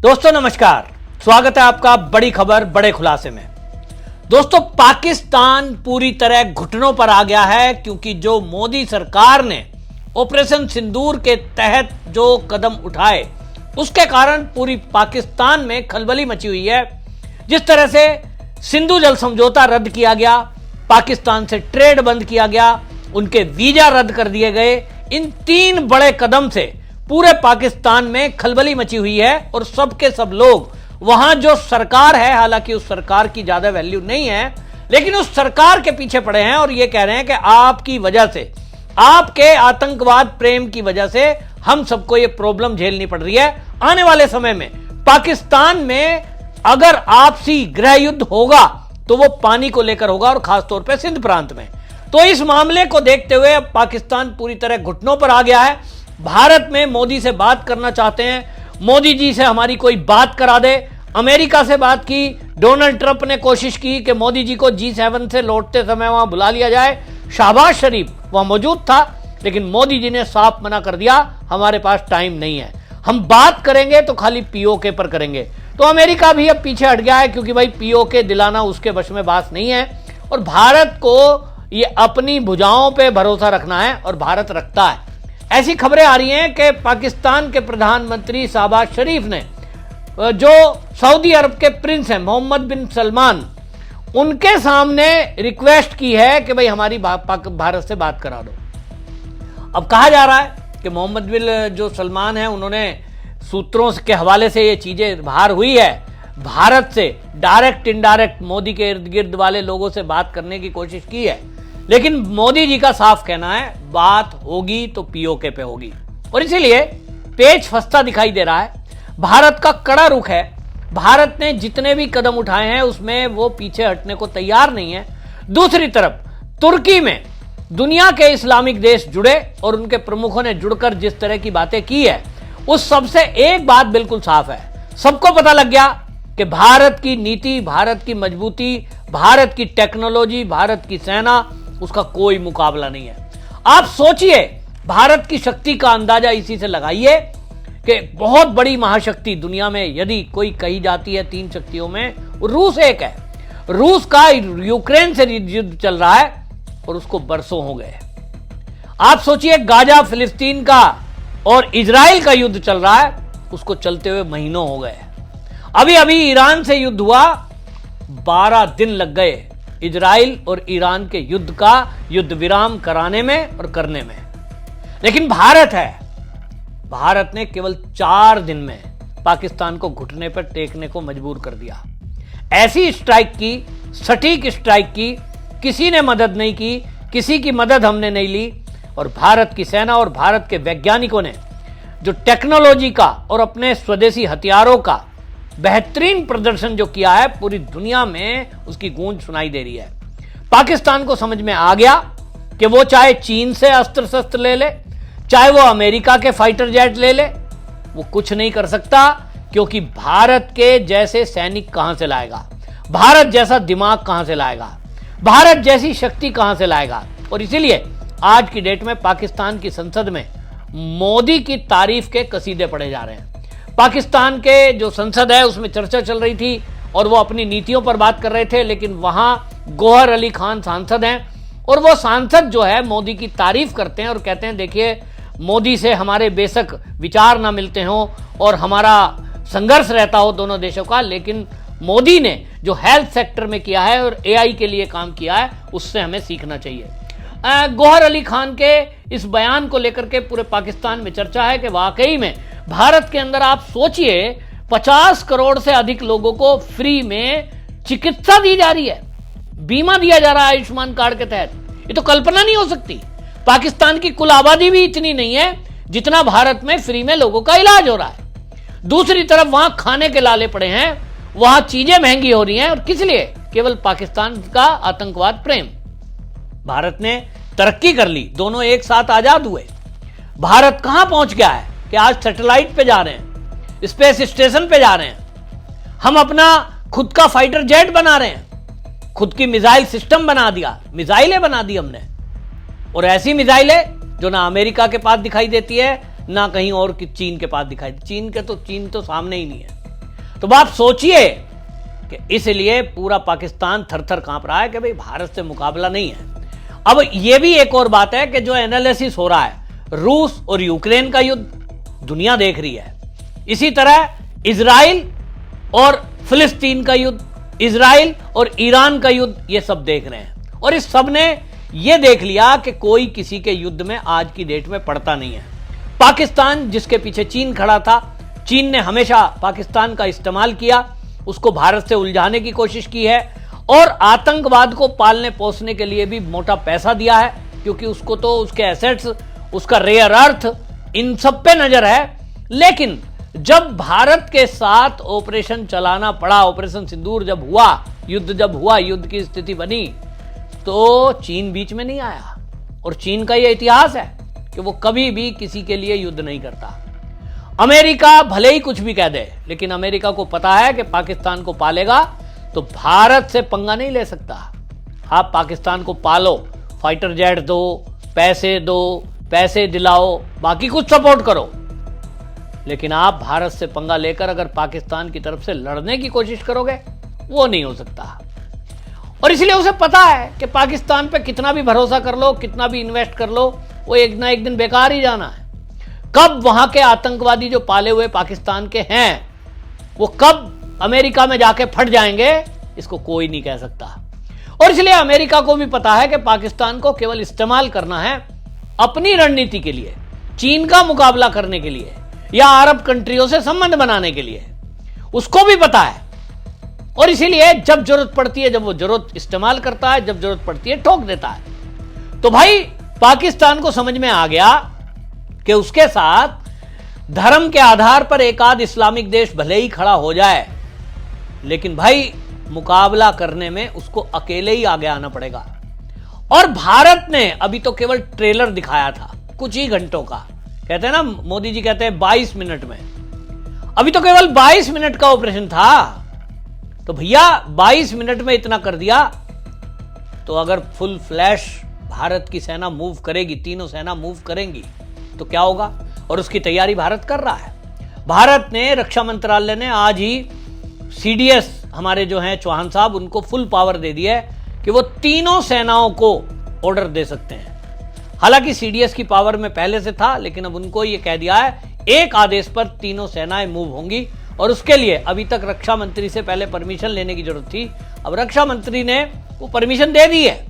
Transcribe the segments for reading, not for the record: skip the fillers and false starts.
दोस्तों नमस्कार, स्वागत है आपका बड़ी खबर बड़े खुलासे में। दोस्तों पाकिस्तान पूरी तरह घुटनों पर आ गया है क्योंकि जो मोदी सरकार ने ऑपरेशन सिंदूर के तहत जो कदम उठाए उसके कारण पूरी पाकिस्तान में खलबली मची हुई है। जिस तरह से सिंधु जल समझौता रद्द किया गया, पाकिस्तान से ट्रेड बंद किया गया, उनके वीजा रद्द कर दिए गए, इन तीन बड़े कदम से पूरे पाकिस्तान में खलबली मची हुई है और सबके सब लोग वहां जो सरकार है, हालांकि उस सरकार की ज्यादा वैल्यू नहीं है, लेकिन उस सरकार के पीछे पड़े हैं और यह कह रहे हैं कि आपकी वजह से, आपके आतंकवाद प्रेम की वजह से हम सबको यह प्रॉब्लम झेलनी पड़ रही है। आने वाले समय में पाकिस्तान में अगर आपसी गृह युद्ध होगा तो वो पानी को लेकर होगा और खासतौर पर सिंध प्रांत में। तो इस मामले को देखते हुए अब पाकिस्तान पूरी तरह घुटनों पर आ गया है। भारत में मोदी से बात करना चाहते हैं, मोदी जी से हमारी कोई बात करा दे। अमेरिका से बात की, डोनाल्ड ट्रंप ने कोशिश की कि मोदी जी को G7 से लौटते समय वहां बुला लिया जाए। शहबाज शरीफ वहां मौजूद था, लेकिन मोदी जी ने साफ मना कर दिया, हमारे पास टाइम नहीं है, हम बात करेंगे तो खाली पीओके पर करेंगे। तो अमेरिका भी अब पीछे हट गया है क्योंकि भाई पीओके दिलाना उसके वश में बात नहीं है और भारत को ये अपनी भुजाओं पे भरोसा रखना है और भारत रखता है। ऐसी खबरें आ रही हैं कि पाकिस्तान के प्रधानमंत्री शहबाज शरीफ ने जो सऊदी अरब के प्रिंस हैं मोहम्मद बिन सलमान, उनके सामने रिक्वेस्ट की है कि भाई हमारी भारत से बात करा दो। अब कहा जा रहा है कि मोहम्मद बिन जो सलमान है, उन्होंने सूत्रों के हवाले से ये चीजें बाहर हुई है, भारत से डायरेक्ट इनडायरेक्ट मोदी के इर्द गिर्द वाले लोगों से बात करने की कोशिश की है, लेकिन मोदी जी का साफ कहना है बात होगी तो पीओके पे होगी और इसीलिए पेच फंसता दिखाई दे रहा है। भारत का कड़ा रुख है, भारत ने जितने भी कदम उठाए हैं उसमें वो पीछे हटने को तैयार नहीं है। दूसरी तरफ तुर्की में दुनिया के इस्लामिक देश जुड़े और उनके प्रमुखों ने जुड़कर जिस तरह की बातें की है, उस सबसे एक बात बिल्कुल साफ है, सबको पता लग गया कि भारत की नीति, भारत की मजबूती, भारत की टेक्नोलॉजी, भारत की सेना, उसका कोई मुकाबला नहीं है। आप सोचिए, भारत की शक्ति का अंदाजा इसी से लगाइए कि बहुत बड़ी महाशक्ति दुनिया में यदि कोई कही जाती है तीन शक्तियों में, रूस एक है। रूस का यूक्रेन से युद्ध चल रहा है और उसको बरसों हो गए। आप सोचिए गाजा फिलिस्तीन का और इजराइल का युद्ध चल रहा है, उसको चलते हुए महीनों हो गए। अभी अभी ईरान से युद्ध हुआ, 12 दिन लग गए इजराइल और ईरान के युद्ध का युद्ध विराम कराने में और करने में। लेकिन भारत है, भारत ने केवल 4 दिन में पाकिस्तान को घुटने पर टेकने को मजबूर कर दिया। ऐसी स्ट्राइक की, सटीक स्ट्राइक की, किसी ने मदद नहीं की, किसी की मदद हमने नहीं ली और भारत की सेना और भारत के वैज्ञानिकों ने जो टेक्नोलॉजी का और अपने स्वदेशी हथियारों का बेहतरीन प्रदर्शन जो किया है, पूरी दुनिया में उसकी गूंज सुनाई दे रही है। पाकिस्तान को समझ में आ गया कि वो चाहे चीन से अस्त्र शस्त्र ले ले, चाहे वो अमेरिका के फाइटर जेट ले ले, वो कुछ नहीं कर सकता क्योंकि भारत के जैसे सैनिक कहां से लाएगा, भारत जैसा दिमाग कहां से लाएगा, भारत जैसी शक्ति कहां से लाएगा। और इसीलिए आज की डेट में पाकिस्तान की संसद में मोदी की तारीफ के कसीदे पढ़े जा रहे हैं। पाकिस्तान के जो संसद है उसमें चर्चा चल रही थी और वो अपनी नीतियों पर बात कर रहे थे, लेकिन वहां गौहर अली खान सांसद हैं और वो सांसद जो है मोदी की तारीफ करते हैं और कहते हैं देखिए मोदी से हमारे बेशक विचार ना मिलते हों और हमारा संघर्ष रहता हो दोनों देशों का, लेकिन मोदी ने जो हेल्थ सेक्टर में किया है और AI के लिए काम किया है उससे हमें सीखना चाहिए। गौहर अली खान के इस बयान को लेकर के पूरे पाकिस्तान में चर्चा है कि वाकई में भारत के अंदर आप सोचिए 50 करोड़ से अधिक लोगों को फ्री में चिकित्सा दी जा रही है, बीमा दिया जा रहा है आयुष्मान कार्ड के तहत। ये तो कल्पना नहीं हो सकती। पाकिस्तान की कुल आबादी भी इतनी नहीं है जितना भारत में फ्री में लोगों का इलाज हो रहा है। दूसरी तरफ वहां खाने के लाले पड़े हैं, वहां चीजें महंगी हो रही हैं और किस लिए? केवल पाकिस्तान का आतंकवाद प्रेम। भारत ने तरक्की कर ली, दोनों एक साथ आजाद हुए। भारत कहां पहुंच गया है कि आज सैटेलाइट पे जा रहे हैं, स्पेस स्टेशन पे जा रहे हैं, हम अपना खुद का फाइटर जेट बना रहे हैं, खुद की मिसाइल सिस्टम बना दिया, मिसाइलें बना दी हमने, और ऐसी मिसाइलें जो ना अमेरिका के पास दिखाई देती है ना कहीं और की चीन के पास दिखाई। चीन तो सामने ही नहीं है। तो आप सोचिए कि इसलिए पूरा पाकिस्तान थर-थर कांप रहा है कि भाई भारत से मुकाबला नहीं है। अब यह भी एक और बात है कि जो एनालिसिस हो रहा है, रूस और यूक्रेन का युद्ध दुनिया देख रही है, इसी तरह इजराइल और फिलिस्तीन का युद्ध, इजराइल और ईरान का युद्ध, ये सब देख रहे हैं और इस सब ने यह देख लिया कि कोई किसी के युद्ध में आज की डेट में पड़ता नहीं है। पाकिस्तान जिसके पीछे चीन खड़ा था, चीन ने हमेशा पाकिस्तान का इस्तेमाल किया, उसको भारत से उलझाने की कोशिश की है और आतंकवाद को पालने पोसने के लिए भी मोटा पैसा दिया है, क्योंकि उसको तो उसके एसेट्स, उसका रेयर अर्थ, इन सब पे नजर है। लेकिन जब भारत के साथ ऑपरेशन चलाना पड़ा, ऑपरेशन सिंदूर जब हुआ, युद्ध की स्थिति बनी, तो चीन बीच में नहीं आया। और चीन का यह इतिहास है कि वो कभी भी किसी के लिए युद्ध नहीं करता। अमेरिका भले ही कुछ भी कह दे, लेकिन अमेरिका को पता है कि पाकिस्तान को पालेगा तो भारत से पंगा नहीं ले सकता। आप पाकिस्तान को पालो, फाइटर जेट दो, पैसे दिलाओ, बाकी कुछ सपोर्ट करो, लेकिन आप भारत से पंगा लेकर अगर पाकिस्तान की तरफ से लड़ने की कोशिश करोगे, वो नहीं हो सकता। और इसलिए उसे पता है कि पाकिस्तान पे कितना भी भरोसा कर लो, कितना भी इन्वेस्ट कर लो, वो एक ना एक दिन बेकार ही जाना है। कब वहां के आतंकवादी जो पाले हुए पाकिस्तान के हैं, वो कब अमेरिका में जाके फट जाएंगे, इसको कोई नहीं कह सकता। और इसलिए अमेरिका को भी पता है कि पाकिस्तान को केवल इस्तेमाल करना है अपनी रणनीति के लिए, चीन का मुकाबला करने के लिए या अरब कंट्रियों से संबंध बनाने के लिए, उसको भी पता है। और इसीलिए जब जरूरत पड़ती है, जब वो जरूरत इस्तेमाल करता है, जब जरूरत पड़ती है ठोक देता है। तो भाई पाकिस्तान को समझ में आ गया कि उसके साथ धर्म के आधार पर एक आध इस्लामिक देश भले ही खड़ा हो जाए, लेकिन भाई मुकाबला करने में उसको अकेले ही आगे आना पड़ेगा। और भारत ने अभी तो केवल ट्रेलर दिखाया था कुछ ही घंटों का, कहते हैं ना, मोदी जी कहते हैं 22 मिनट में, अभी तो केवल 22 मिनट का ऑपरेशन था। तो भैया 22 मिनट में इतना कर दिया, तो अगर फुल फ्लैश भारत की सेना मूव करेगी, तीनों सेना मूव करेंगी, तो क्या होगा? और उसकी तैयारी भारत कर रहा है। भारत ने, रक्षा मंत्रालय ने आज ही सीडीएस हमारे जो हैं चौहान साहब, उनको फुल पावर दे दी है कि वो तीनों सेनाओं को ऑर्डर दे सकते हैं। हालांकि सीडीएस की पावर में पहले से था, लेकिन अब उनको ये कह दिया है एक आदेश पर तीनों सेनाएं मूव होंगी। और उसके लिए अभी तक रक्षा मंत्री से पहले परमिशन लेने की जरूरत थी, अब रक्षा मंत्री ने वो परमिशन दे दी है।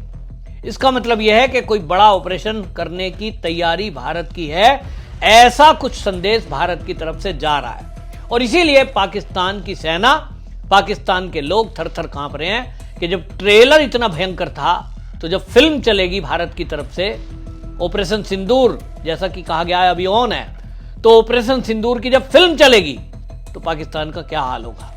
इसका मतलब यह है कि कोई बड़ा ऑपरेशन करने की तैयारी भारत की है, ऐसा कुछ संदेश भारत की तरफ से जा रहा है। और इसीलिए पाकिस्तान की सेना, पाकिस्तान के लोग थर थर कांप रहे हैं कि जब ट्रेलर इतना भयंकर था, तो जब फिल्म चलेगी भारत की तरफ से, ऑपरेशन सिंदूर जैसा कि कहा गया है अभी ऑन है, तो ऑपरेशन सिंदूर की जब फिल्म चलेगी तो पाकिस्तान का क्या हाल होगा।